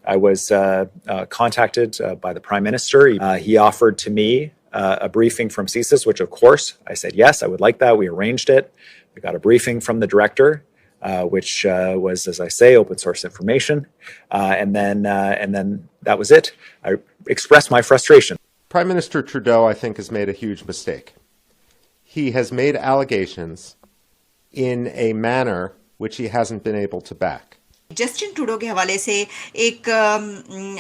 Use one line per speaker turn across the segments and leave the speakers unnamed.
I was contacted by the Prime Minister. He offered to me a briefing from CSIS, which of course I said yes, I would like that. We arranged it. We got a briefing from the director, which was, as I say, open source information, and then that was it. I expressed my frustration.
Prime Minister Trudeau, I think, has made a huge mistake. He has made allegations in a manner which he hasn't been able to back.
Justin Trudeau के हवाले से एक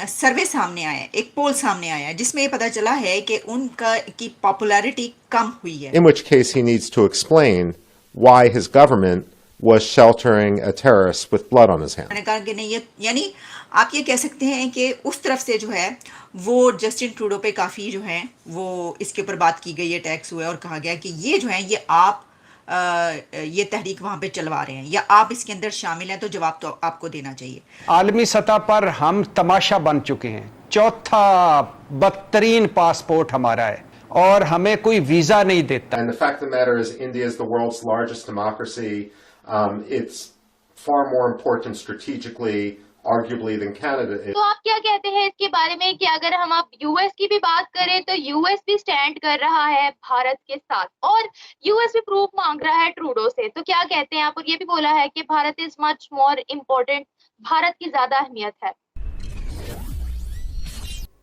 सर्वे सामने आया, एक पोल सामने आया, जिसमें ये पता चला है कि उनका की पॉपुलैरिटी कम हुई है.
In which case he needs to explain why his government was sheltering a terrorist with blood on his hands.
मैंने कहा कि नहीं, ये यानी आप ये कह सकते हैं कि उस तरफ से जो है वो जस्टिन ट्रूडो पे काफ़ी जो है वो इसके ऊपर बात की गई है, टैक्स हुआ है और कहा गया कि ये जो है ये आप ये तहरीक वहाँ पे चलवा रहे हैं या आप इसके अंदर शामिल हैं, तो जवाब तो आपको देना चाहिए.
आलमी सतह पर हम तमाशा बन चुके हैं. चौथा बदतरीन पासपोर्ट हमारा है और हमें कोई वीजा नहीं देता.
And the fact of the matter is India is the world's largest democracy. It's far more important strategically, arguably, than Canada is.
तो आप क्या कहते हैं इसके बारे में कि अगर हम आप यूएस की भी बात करें तो यूएस भी स्टैंड कर रहा है भारत के साथ और यूएस भी प्रूफ मांग रहा है ट्रूडो से, तो क्या कहते हैं आप? और ये भी बोला है कि Bharat is much more important, Bharat की ज्यादा अहमियत है.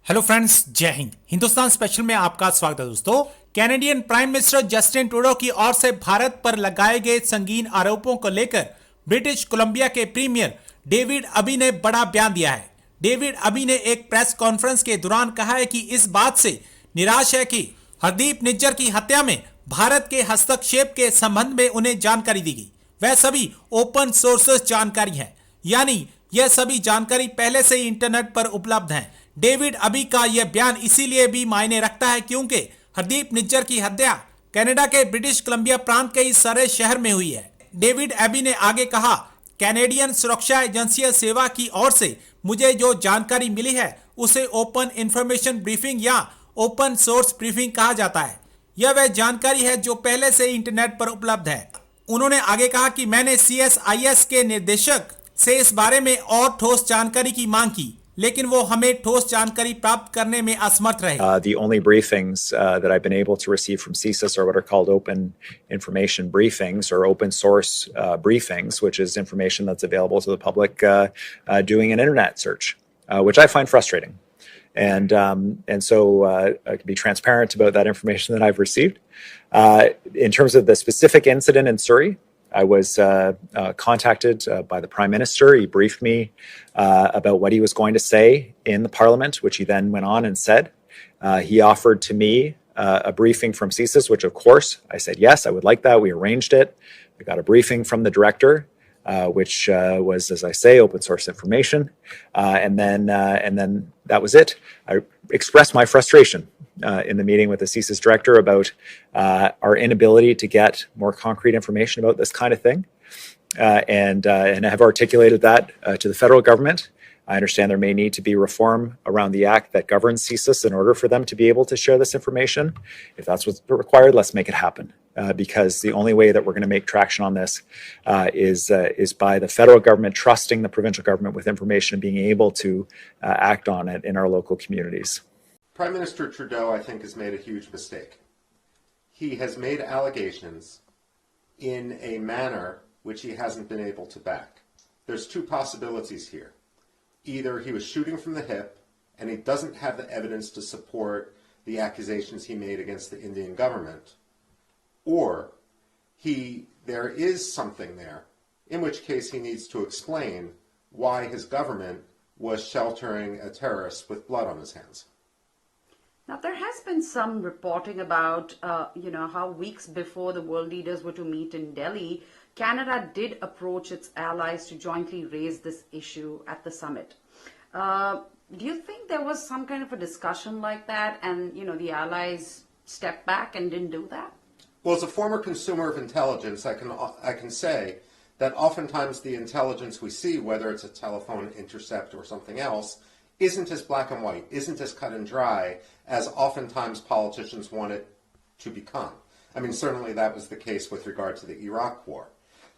हेलो फ्रेंड्स, जय हिंद. हिंदुस्तान स्पेशल में आपका स्वागत है दोस्तों. Canadian prime minister Justin Trudeau की ओर से भारत पर लगाए गए संगीन आरोपों को लेकर ब्रिटिश कोलंबिया के प्रीमियर डेविड अबी ने बड़ा बयान दिया है. डेविड अबी ने एक प्रेस कॉन्फ्रेंस के दौरान कहा है कि इस बात से निराश है कि हरदीप निज्जर की हत्या में भारत के हस्तक्षेप के संबंध में उन्हें जानकारी दी गई. वह सभी ओपन सोर्सेस जानकारी है, यानी यह सभी जानकारी पहले से ही इंटरनेट पर उपलब्ध है. डेविड अबी का यह बयान इसीलिए भी मायने रखता है क्योंकि हरदीप निज्जर की हत्या कनाडा के ब्रिटिश कोलंबिया प्रांत के इस सारे शहर में हुई है. डेविड अबी ने आगे कहा, कैनेडियन सुरक्षा एजेंसी सेवा की ओर से मुझे जो जानकारी मिली है उसे ओपन इंफॉर्मेशन ब्रीफिंग या ओपन सोर्स ब्रीफिंग कहा जाता है. यह वह जानकारी है जो पहले से इंटरनेट पर उपलब्ध है. उन्होंने आगे कहा कि मैंने CSIS के निर्देशक से इस बारे में और ठोस जानकारी की मांग की, लेकिन वो हमें ठोस जानकारी प्राप्त करने में असमर्थ रहे.
The only briefings that I've been able to receive from CSIS are what are called open information briefings or open source briefings, which is information that's available to the public doing an internet search, which I find frustrating. And so I can be transparent about that information that I've received. In terms of the specific incident in Surrey, I was contacted by the Prime Minister. He briefed me about what he was going to say in the Parliament, which he then went on and said. He offered to me a briefing from CSIS, which of course I said yes, I would like that. We arranged it. We got a briefing from the director, which was, as I say, open source information, and then that was it. I expressed my frustration in the meeting with the CSIS director about our inability to get more concrete information about this kind of thing, and I have articulated that to the federal government. I understand there may need to be reform around the act that governs CSIS in order for them to be able to share this information. If that's what's required, let's make it happen. Because the only way that we're going to make traction on this is by the federal government trusting the provincial government with information and being able to act on it in our local communities.
Prime Minister Trudeau, I think, has made a huge mistake. He has made allegations in a manner which he hasn't been able to back. There's two possibilities here. Either he was shooting from the hip and he doesn't have the evidence to support the accusations he made against the Indian government, or there is something there, in which case he needs to explain why his government was sheltering a terrorist with blood on his hands.
Now, there has been some reporting about, how weeks before the world leaders were to meet in Delhi, Canada did approach its allies to jointly raise this issue at the summit. Do you think there was some kind of a discussion like that and, the allies stepped back and didn't do that?
Well, as a former consumer of intelligence, I can say that oftentimes the intelligence we see, whether it's a telephone intercept or something else, isn't as black and white, isn't as cut and dry as oftentimes politicians want it to become. I mean, certainly that was the case with regard to the Iraq War.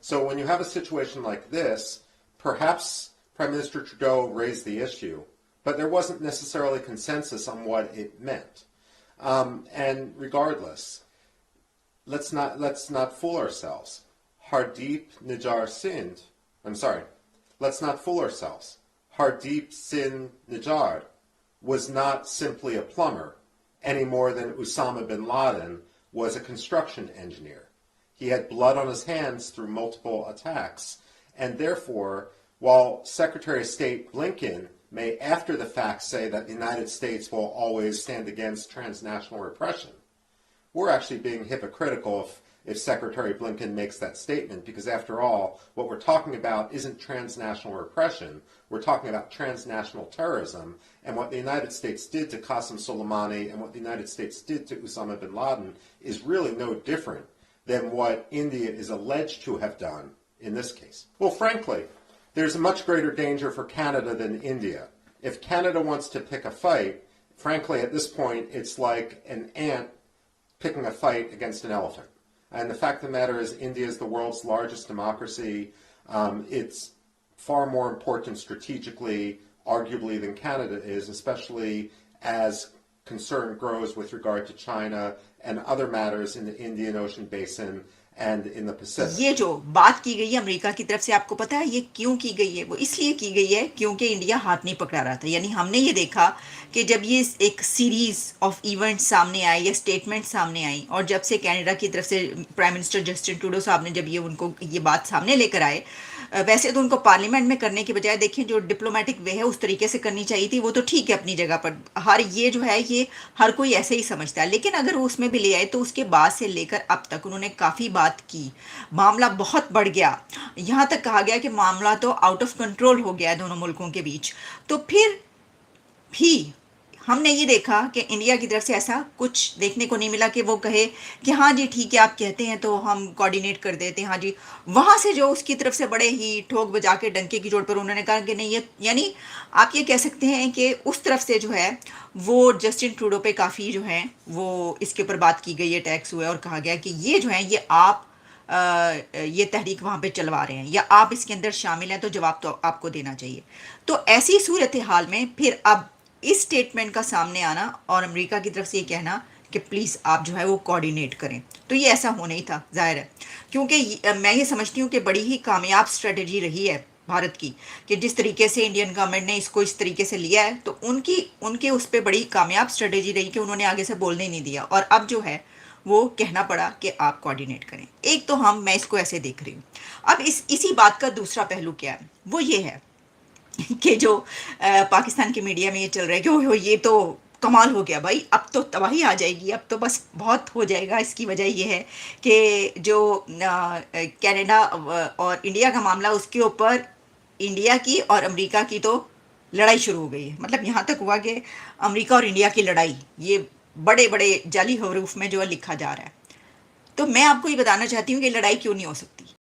So when you have a situation like this, perhaps Prime Minister Trudeau raised the issue, but there wasn't necessarily consensus on what it meant. And regardless, let's not fool ourselves. Hardeep Nijar Singh, let's not fool ourselves. Hardeep Singh Nijar was not simply a plumber any more than Osama bin Laden was a construction engineer. He had blood on his hands through multiple attacks, and therefore, while Secretary of State Blinken may after the fact say that the United States will always stand against transnational repression, we're actually being hypocritical if Secretary Blinken makes that statement, because after all, what we're talking about isn't transnational repression, we're talking about transnational terrorism, and what the United States did to Qasem Soleimani and what the United States did to Osama bin Laden is really no different than what India is alleged to have done in this case. Well, frankly, there's a much greater danger for Canada than India. If Canada wants to pick a fight, frankly, at this point, it's like an ant picking a fight against an elephant. And the fact of the matter is, India is the world's largest democracy. It's far more important strategically, arguably, than Canada is, especially as concern grows with regard to China and other matters in the Indian Ocean Basin and in the Pacific.
ये जो बात की गई है America की तरफ से, आपको पता है ये क्यों की गई है? वो इसलिए की गई है क्योंकि इंडिया हाथ नहीं पकड़ा रहा था। यानी हमने ये देखा कि जब ये एक सीरीज ऑफ इवेंट सामने आए या स्टेटमेंट सामने आई, और जब से कनाडा की तरफ से प्राइम मिनिस्टर जस्टिन ट्रूडो साहब ने जब ये उनको ये बात सामने लेकर आए, वैसे तो उनको पार्लियामेंट में करने के बजाय देखें जो डिप्लोमेटिक वे है उस तरीके से करनी चाहिए थी, वो तो ठीक है अपनी जगह पर, ये जो है ये हर कोई ऐसे ही समझता है। लेकिन अगर वो उसमें भी ले आए तो उसके बाद से लेकर अब तक उन्होंने काफ़ी बात की, मामला बहुत बढ़ गया, यहाँ तक कहा गया कि मामला तो आउट ऑफ कंट्रोल हो गया है दोनों मुल्कों के बीच। तो फिर भी हमने ये देखा कि इंडिया की तरफ से ऐसा कुछ देखने को नहीं मिला कि वो कहे कि हाँ जी ठीक है आप कहते हैं तो हम कोऑर्डिनेट कर देते हैं, हाँ जी। वहाँ से जो उसकी तरफ से बड़े ही ठोक बजा के डंके की जोड़ पर उन्होंने कहा कि नहीं, ये यानी आप ये कह सकते हैं कि उस तरफ से जो है वो जस्टिन ट्रूडो पे काफ़ी जो है वो इसके ऊपर बात की गई है, टैक्स हुआ है और कहा गया कि ये जो है ये आप ये तहरीक वहाँ पे चलवा रहे हैं या आप इसके अंदर शामिल हैं, तो जवाब तो आपको देना चाहिए। तो ऐसी सूरत हाल में फिर अब इस स्टेटमेंट का सामने आना और अमेरिका की तरफ से ये कहना कि प्लीज़ आप जो है वो कोऑर्डिनेट करें, तो ये ऐसा होना ही था, जाहिर है। क्योंकि मैं ये समझती हूँ कि बड़ी ही कामयाब स्ट्रेटजी रही है भारत की कि जिस तरीके से इंडियन गवर्नमेंट ने इसको इस तरीके से लिया है, तो उनके उस पर बड़ी कामयाब स्ट्रेटजी रही कि उन्होंने आगे से बोलने ही नहीं दिया, और अब जो है वो कहना पड़ा कि आप कोऑर्डिनेट करें। एक तो मैं इसको ऐसे देख रही हूँ। अब इसी बात का दूसरा पहलू क्या है, वो ये है कि जो पाकिस्तान की मीडिया में ये चल रहा है कि ओहो ये तो कमाल हो गया भाई, अब तो तबाही आ जाएगी, अब तो बस बहुत हो जाएगा। इसकी वजह ये है कि जो कनाडा और इंडिया का मामला, उसके ऊपर इंडिया की और अमेरिका की तो लड़ाई शुरू हो गई है। मतलब यहाँ तक हुआ कि अमेरिका और इंडिया की लड़ाई, ये बड़े बड़े जाली हरूफ में जो है लिखा जा रहा है। तो मैं आपको ये बताना चाहती हूँ कि लड़ाई क्यों नहीं हो सकती।